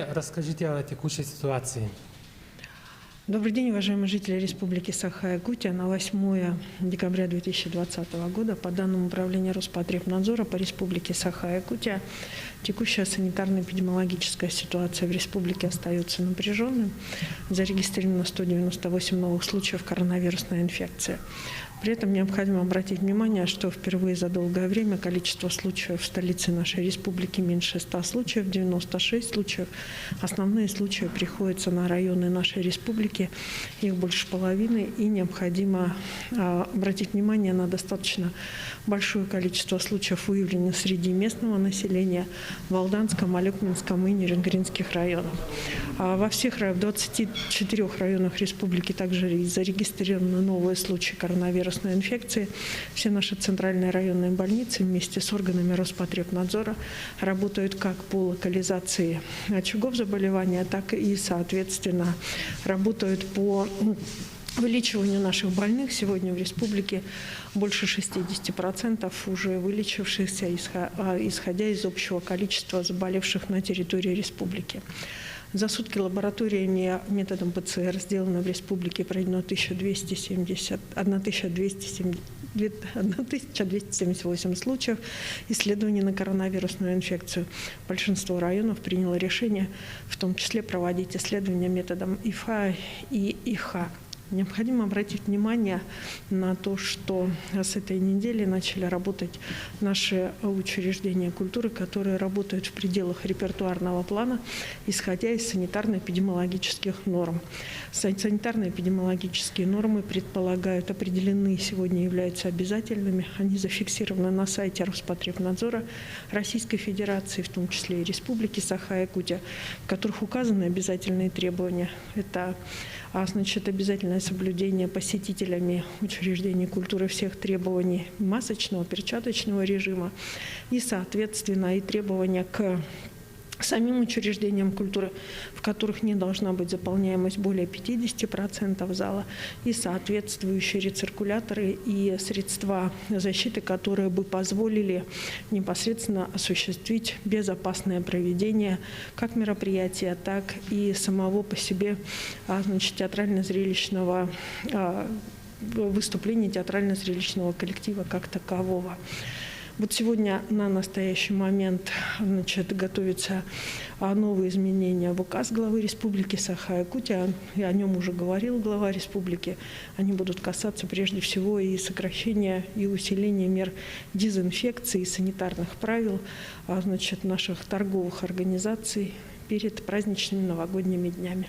Расскажите о текущей ситуации. Добрый день, уважаемые жители Республики Саха-Якутия. На 8 декабря 2020 года по данным Управления Роспотребнадзора по Республике Саха-Якутия текущая санитарно-эпидемиологическая ситуация в республике остается напряженной. Зарегистрировано 198 новых случаев коронавирусной инфекции. При этом необходимо обратить внимание, что впервые за долгое время количество случаев в столице нашей республики меньше 100 случаев, 96 случаев. Основные случаи приходятся на районы нашей республики, их больше половины, и необходимо обратить внимание на достаточно большое количество случаев, выявленных среди местного населения в Алданском, Алекминском и Нерюнгринских районах. Во всех 24 районах республики также зарегистрированы новые случаи коронавирусной инфекции. Все наши центральные районные больницы вместе с органами Роспотребнадзора работают как по локализации очагов заболевания, так и, соответственно, работают по вылечиванию наших больных. Сегодня в республике больше 60% уже вылечившихся, исходя из общего количества заболевших на территории республики. За сутки лабораториями методом ПЦР сделано в республике проведено 1278 случаев исследований на коронавирусную инфекцию. Большинство районов приняло решение, в том числе проводить исследования методом ИФА и ИХА. Необходимо обратить внимание на то, что с этой недели начали работать наши учреждения культуры, которые работают в пределах репертуарного плана, исходя из санитарно-эпидемиологических норм. Санитарно-эпидемиологические нормы предполагают, определены, сегодня являются обязательными. Они зафиксированы на сайте Роспотребнадзора Российской Федерации, в том числе и Республики Саха-Якутия, в которых указаны обязательные требования. Это обязательное соблюдение посетителями учреждений культуры всех требований масочного, перчаточного режима и, соответственно, и требования к самим учреждениям культуры, в которых не должна быть заполняемость более 50% зала, и соответствующие рециркуляторы и средства защиты, которые бы позволили непосредственно осуществить безопасное проведение как мероприятия, так и самого по себе театрально-зрелищного выступления театрально-зрелищного коллектива как такового. Вот сегодня на настоящий момент готовятся новые изменения в указ главы Республики Саха-Якутия. И о нем уже говорил глава республики. Они будут касаться прежде всего и сокращения, и усиления мер дезинфекции, санитарных правил наших торговых организаций перед праздничными новогодними днями.